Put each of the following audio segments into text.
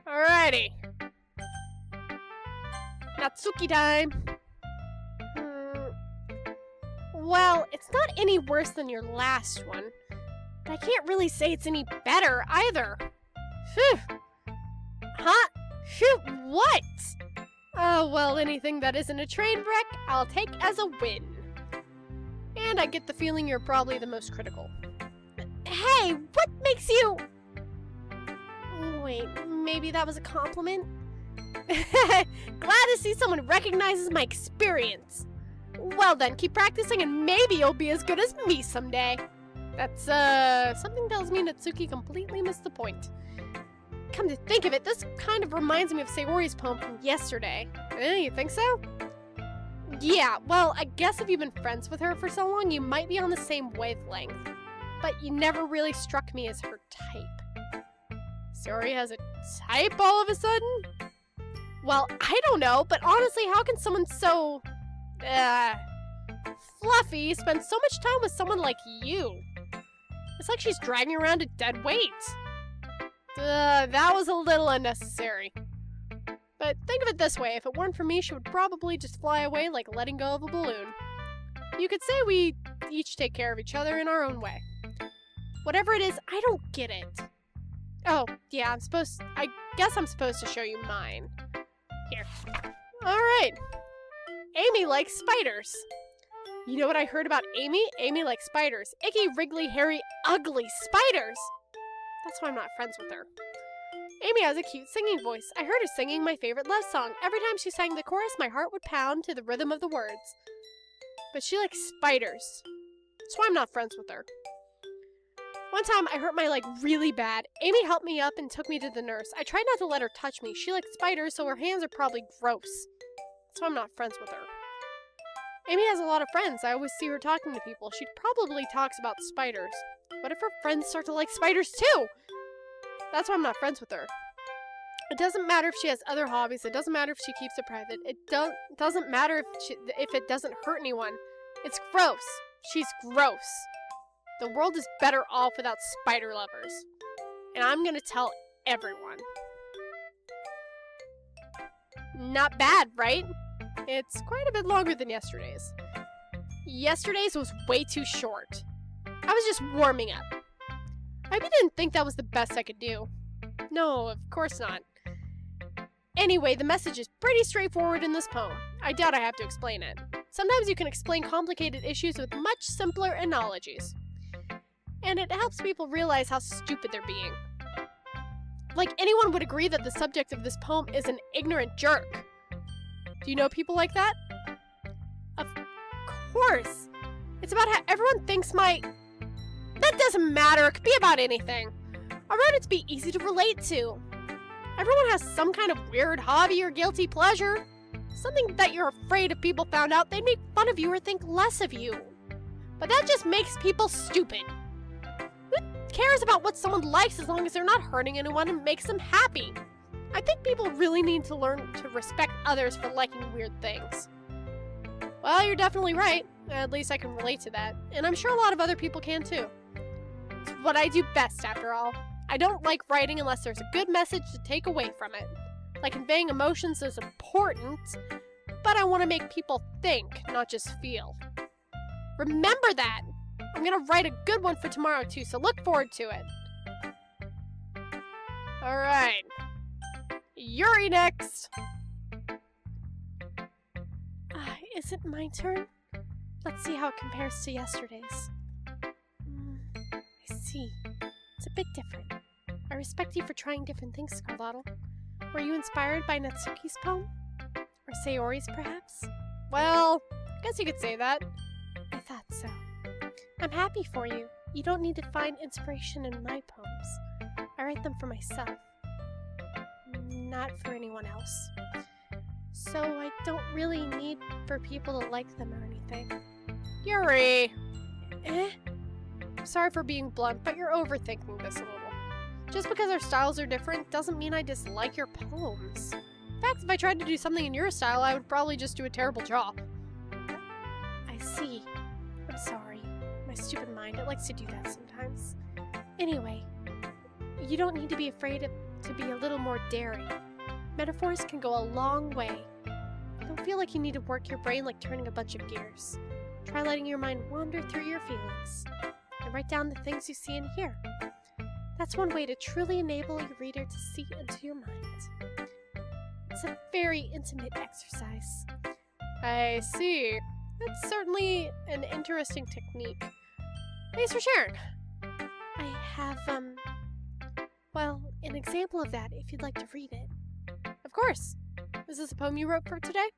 Alrighty. Natsuki time. Well, it's not any worse than your last one. But I can't really say it's any better either. Phew. Huh? Phew, what? Oh, well, anything that isn't a train wreck, I'll take as a win. And I get the feeling you're probably the most critical. Hey, what makes you... Wait, maybe that was a compliment? Glad to see someone recognizes my experience. Well then, keep practicing and maybe you'll be as good as me someday. That's, something tells me Natsuki completely missed the point. Come to think of it, this kind of reminds me of Sayori's poem from yesterday. You think so? Yeah, well, I guess if you've been friends with her for so long, you might be on the same wavelength. But you never really struck me as her type. Sayori has a type all of a sudden? Well, I don't know, but honestly, how can someone so... fluffy spend so much time with someone like you? It's like she's dragging around a dead weight. That was a little unnecessary. But think of it this way, if it weren't for me, she would probably just fly away like letting go of a balloon. You could say we each take care of each other in our own way. Whatever it is, I don't get it. Oh, yeah, I guess I'm supposed to show you mine. Here. Alright. Amy likes spiders. You know what I heard about Amy? Amy likes spiders. Icky, wriggly, hairy, ugly spiders! That's why I'm not friends with her. Amy has a cute singing voice. I heard her singing my favorite love song. Every time she sang the chorus, my heart would pound to the rhythm of the words. But she likes spiders. That's why I'm not friends with her. One time, I hurt my leg really bad. Amy helped me up and took me to the nurse. I tried not to let her touch me. She likes spiders, so her hands are probably gross. That's why I'm not friends with her. Amy has a lot of friends. I always see her talking to people. She probably talks about spiders. What if her friends start to like spiders too? That's why I'm not friends with her. It doesn't matter if she has other hobbies. It doesn't matter if she keeps it private. It doesn't matter if it doesn't hurt anyone. It's gross. She's gross. The world is better off without spider lovers. And I'm gonna tell everyone. Not bad, right? It's quite a bit longer than yesterday's. Yesterday's was way too short. I was just warming up. I didn't think that was the best I could do. No, of course not. Anyway, the message is pretty straightforward in this poem. I doubt I have to explain it. Sometimes you can explain complicated issues with much simpler analogies. And it helps people realize how stupid they're being. Like, anyone would agree that the subject of this poem is an ignorant jerk. Do you know people like that? Of course. It's about how everyone thinks That doesn't matter. It could be about anything. I wrote it to be easy to relate to. Everyone has some kind of weird hobby or guilty pleasure. Something that you're afraid if people found out they'd make fun of you or think less of you. But that just makes people stupid. Who cares about what someone likes as long as they're not hurting anyone and makes them happy? I think people really need to learn to respect others for liking weird things. Well, you're definitely right. At least I can relate to that. And I'm sure a lot of other people can too. It's what I do best, after all. I don't like writing unless there's a good message to take away from it. Like conveying emotions is important, but I want to make people think, not just feel. Remember that! I'm gonna write a good one for tomorrow too, so look forward to it. Alright. Yuri next! Is it my turn? Let's see how it compares to yesterday's. I see. It's a bit different. I respect you for trying different things, Scarlotto. Were you inspired by Natsuki's poem? Or Sayori's, perhaps? Well, I guess you could say that. I thought so. I'm happy for you. You don't need to find inspiration in my poems. I write them for myself. Not for anyone else. So I don't really need for people to like them or anything. Yuri! Sorry for being blunt, but you're overthinking this a little. Just because our styles are different doesn't mean I dislike your poems. In fact, if I tried to do something in your style, I would probably just do a terrible job. I see. I'm sorry. My stupid mind, it likes to do that sometimes. Anyway, you don't need to be afraid to to be a little more daring. Metaphors can go a long way. Don't feel like you need to work your brain like turning a bunch of gears. Try letting your mind wander through your feelings, and write down the things you see and hear. That's one way to truly enable your reader to see into your mind. It's a very intimate exercise. I see. That's certainly an interesting technique. Thanks for sharing. I have, well, an example of that if you'd like to read it. Of course. Is this a poem you wrote for today?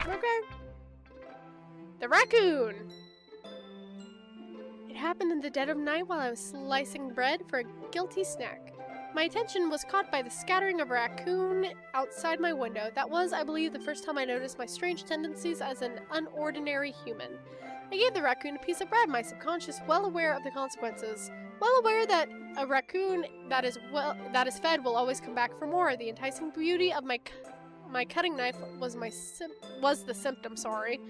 Okay. The Raccoon! It happened in the dead of night while I was slicing bread for a guilty snack. My attention was caught by the scattering of a raccoon outside my window. That was, I believe, the first time I noticed my strange tendencies as an unordinary human. I gave the raccoon a piece of bread, my subconscious well aware of the consequences. Well aware that a raccoon that is fed will always come back for more. The enticing beauty of my cutting knife was the symptom, sorry.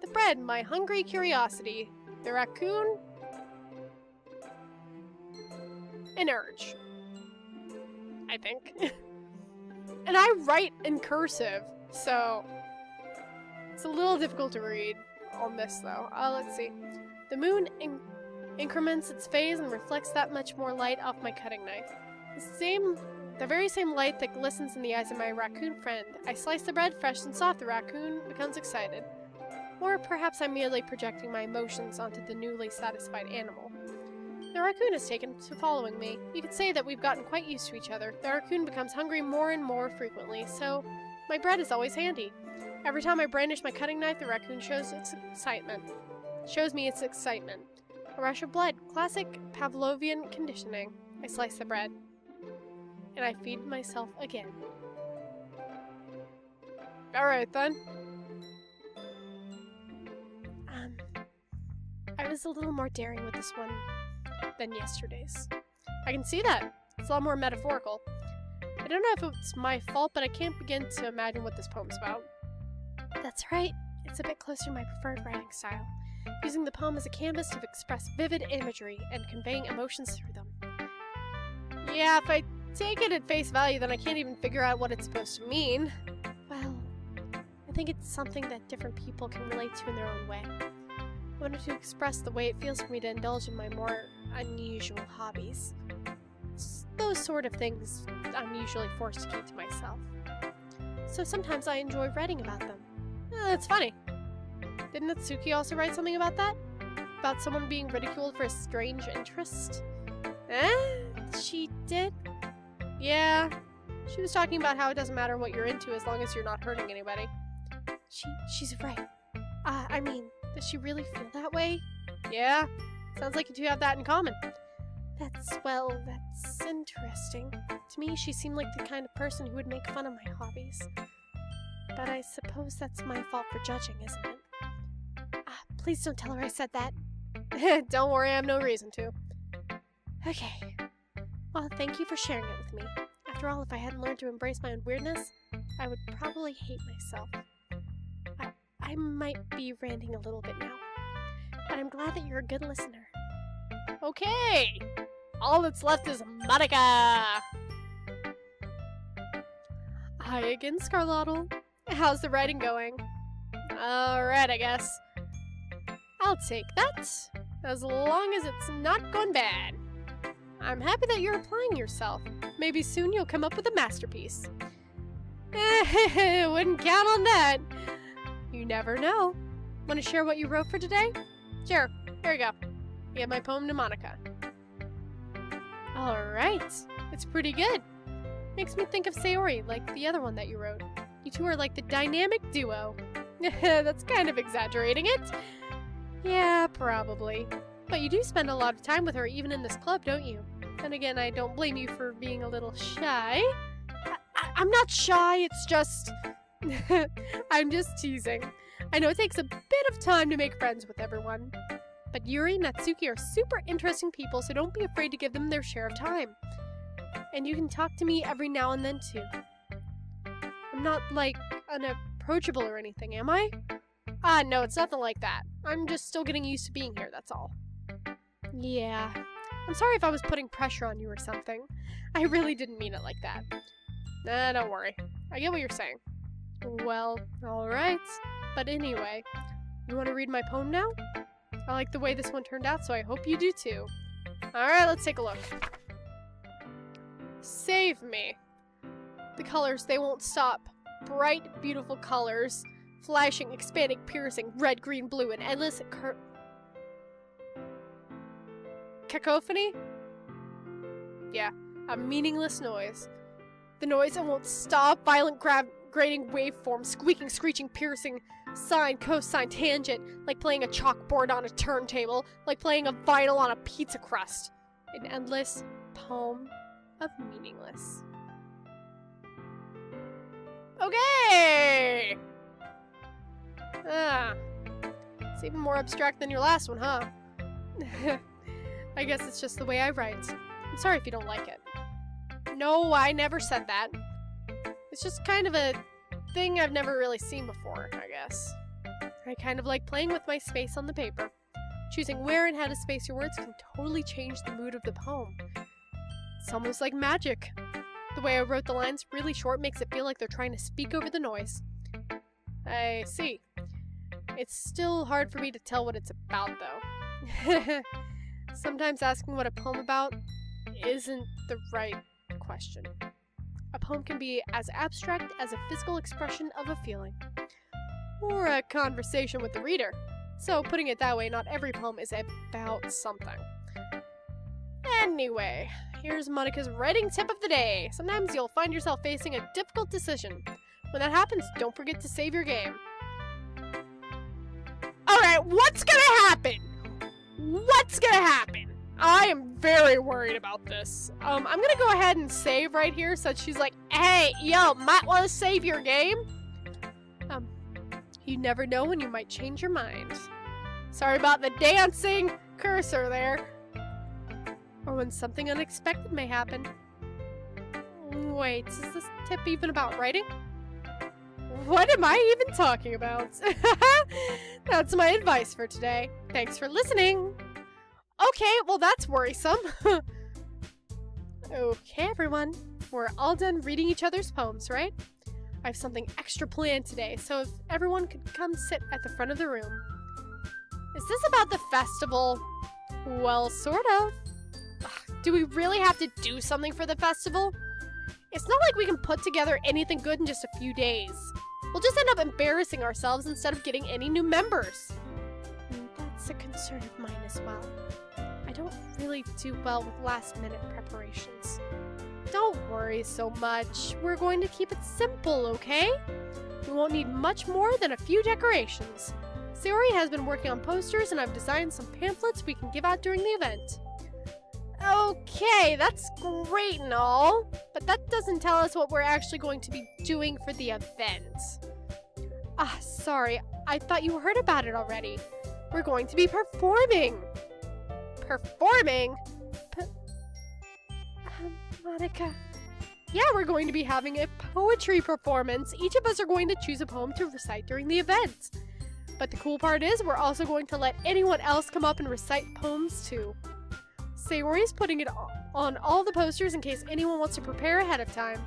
The bread, my hungry curiosity. The raccoon, an urge. I think. And I write in cursive, so it's a little difficult to read on this though. Let's see. The moon increments its phase and reflects that much more light off my cutting knife. The very same light that glistens in the eyes of my raccoon friend. I slice the bread fresh and soft. The raccoon becomes excited. Or perhaps I'm merely projecting my emotions onto the newly satisfied animal. The raccoon has taken to following me. You could say that we've gotten quite used to each other. The raccoon becomes hungry more and more frequently, so my bread is always handy. Every time I brandish my cutting knife, the raccoon shows me its excitement. A rush of blood, classic Pavlovian conditioning. I slice the bread, and I feed myself again. Alright then. I was a little more daring with this one than yesterday's. I can see that. It's a lot more metaphorical. I don't know if it's my fault, but I can't begin to imagine what this poem's about. That's right. It's a bit closer to my preferred writing style, using the poem as a canvas to express vivid imagery and conveying emotions through them. Yeah, if I take it at face value, then I can't even figure out what it's supposed to mean. Well, I think it's something that different people can relate to in their own way. I wanted to express the way it feels for me to indulge in my more unusual hobbies. Those sort of things I'm usually forced to keep to myself. So sometimes I enjoy writing about them. That's funny. Didn't Natsuki also write something about that? About someone being ridiculed for a strange interest? She did? Yeah. She was talking about how it doesn't matter what you're into as long as you're not hurting anybody. She's right. I mean, does she really feel that way? Yeah. Sounds like you two have that in common. That's interesting. To me, she seemed like the kind of person who would make fun of my hobbies. But I suppose that's my fault for judging, isn't it? Please don't tell her I said that. Don't worry, I have no reason to. Okay. Well, thank you for sharing it with me. After all, if I hadn't learned to embrace my own weirdness, I would probably hate myself. I might be ranting a little bit now, but I'm glad that you're a good listener. Okay! All that's left is Monica! Hi again, Scarlottle. How's the writing going? Alright, I guess. I'll take that, as long as it's not gone bad. I'm happy that you're applying yourself. Maybe soon you'll come up with a masterpiece. Wouldn't count on that. You never know. Want to share what you wrote for today? Sure, here you go. You have my poem to Monica. Alright, it's pretty good. Makes me think of Sayori, like the other one that you wrote. You two are like the dynamic duo. That's kind of exaggerating it. Yeah, probably. But you do spend a lot of time with her even in this club, don't you? Then again, I don't blame you for being a little shy. I'm not shy, it's just... I'm just teasing. I know it takes a bit of time to make friends with everyone. But Yuri and Natsuki are super interesting people, so don't be afraid to give them their share of time. And you can talk to me every now and then, too. I'm not, like, unapproachable or anything, am I? No, it's nothing like that. I'm just still getting used to being here, that's all. Yeah, I'm sorry if I was putting pressure on you or something. I really didn't mean it like that. Nah, don't worry. I get what you're saying. Well, alright. But anyway, you want to read my poem now? I like the way this one turned out, so I hope you do too. Alright, let's take a look. Save me. The colors, they won't stop. Bright, beautiful colors. Flashing, expanding, piercing, red, green, blue, and endless cacophony? Yeah, a meaningless noise. The noise that won't stop. Violent, grating waveform, squeaking, screeching, piercing, sine, cosine, tangent, like playing a chalkboard on a turntable, like playing a vinyl on a pizza crust. An endless poem of meaningless. Okay! It's even more abstract than your last one, huh? I guess it's just the way I write. I'm sorry if you don't like it. No, I never said that. It's just kind of a thing I've never really seen before, I guess. I kind of like playing with my space on the paper. Choosing where and how to space your words can totally change the mood of the poem. It's almost like magic. The way I wrote the lines really short makes it feel like they're trying to speak over the noise. I see. It's still hard for me to tell what it's about, though. Sometimes asking what a poem about isn't the right question. A poem can be as abstract as a physical expression of a feeling, or a conversation with the reader. So, putting it that way, not every poem is about something. Anyway, here's Monica's writing tip of the day. Sometimes you'll find yourself facing a difficult decision. When that happens, don't forget to save your game. Alright, what's gonna happen? What's gonna happen? I am very worried about this. I'm gonna go ahead and save right here so she's like, hey, yo, might want to save your game? You never know when you might change your mind. Sorry about the dancing cursor there. Or when something unexpected may happen. Wait, is this tip even about writing? What am I even talking about? That's my advice for today. Thanks for listening. Okay, well that's worrisome. Okay, everyone. We're all done reading each other's poems, right? I have something extra planned today, so if everyone could come sit at the front of the room. Is this about the festival? Well, sort of. Ugh, do we really have to do something for the festival? It's not like we can put together anything good in just a few days. We'll just end up embarrassing ourselves instead of getting any new members. And that's a concern of mine as well. I don't really do well with last-minute preparations. Don't worry so much. We're going to keep it simple, okay? We won't need much more than a few decorations. Sayori has been working on posters, and I've designed some pamphlets we can give out during the event. Okay, that's great and all, but that doesn't tell us what we're actually going to be doing for the event. Sorry, I thought you heard about it already. We're going to be performing. Performing? Monica. Yeah, we're going to be having a poetry performance. Each of us are going to choose a poem to recite during the event. But the cool part is we're also going to let anyone else come up and recite poems too. Sayori's putting it on all the posters in case anyone wants to prepare ahead of time.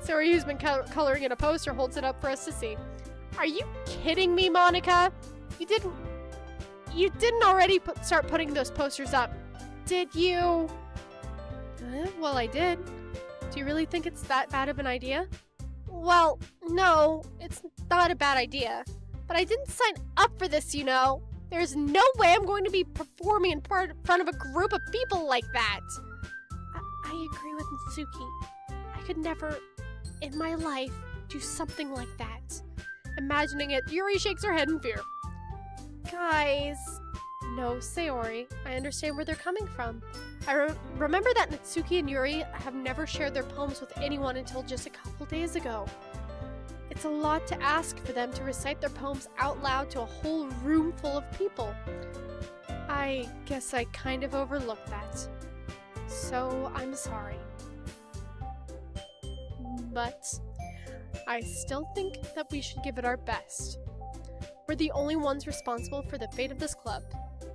Sayori, who's been coloring in a poster, holds it up for us to see. Are you kidding me, Monica? You didn't already start putting those posters up, did you? Well, I did. Do you really think it's that bad of an idea? Well, no, it's not a bad idea. But I didn't sign up for this, you know. There's no way I'm going to be performing in front of a group of people like that. I agree with Mitsuki. I could never, in my life, do something like that. Imagining it, Yuri shakes her head in fear. Guys. No, Sayori. I understand where they're coming from. I remember that Natsuki and Yuri have never shared their poems with anyone until just a couple days ago. It's a lot to ask for them to recite their poems out loud to a whole room full of people. I guess I kind of overlooked that. So, I'm sorry. But I still think that we should give it our best. We're the only ones responsible for the fate of this club.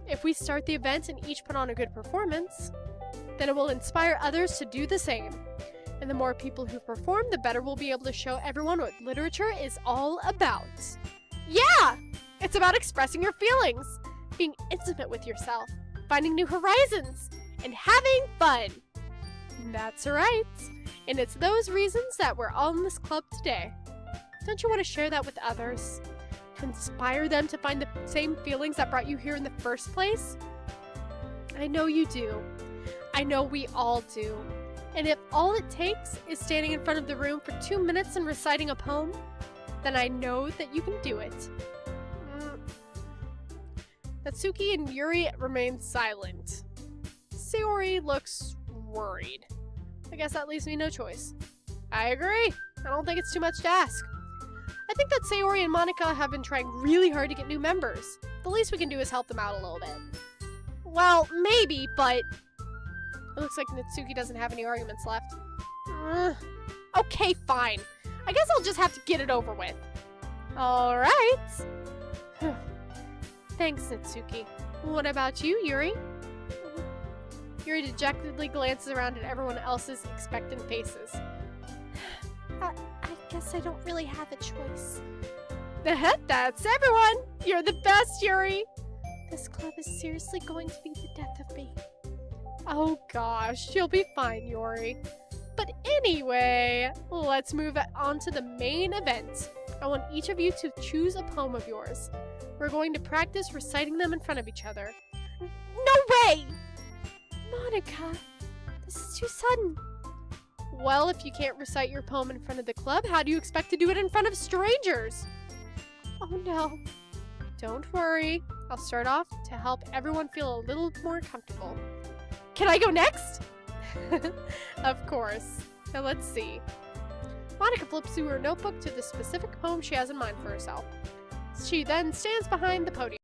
If we start the event and each put on a good performance, then it will inspire others to do the same. And the more people who perform, the better we'll be able to show everyone what literature is all about. Yeah! It's about expressing your feelings, being intimate with yourself, finding new horizons, and having fun. That's right. And it's those reasons that we're all in this club today. Don't you want to share that with others? To inspire them to find the same feelings that brought you here in the first place? I know you do. I know we all do. And if all it takes is standing in front of the room for 2 minutes and reciting a poem, then I know that you can do it. Natsuki and Yuri remain silent. Sayori looks worried. I guess that leaves me no choice. I agree. I don't think it's too much to ask. I think that Sayori and Monika have been trying really hard to get new members. The least we can do is help them out a little bit. Well, maybe, but it looks like Natsuki doesn't have any arguments left. Okay, fine. I guess I'll just have to get it over with. Alright. Thanks, Natsuki. What about you, Yuri? Yuri dejectedly glances around at everyone else's expectant faces. I guess I don't really have a choice. That's everyone! You're the best, Yuri! This club is seriously going to be the death of me. Oh gosh, you'll be fine, Yuri. But anyway, let's move on to the main event. I want each of you to choose a poem of yours. We're going to practice reciting them in front of each other. No way! Monika, this is too sudden. Well, if you can't recite your poem in front of the club, how do you expect to do it in front of strangers? Oh no. Don't worry. I'll start off to help everyone feel a little more comfortable. Can I go next? Of course. Now let's see. Monika flips through her notebook to the specific poem she has in mind for herself. She then stands behind the podium.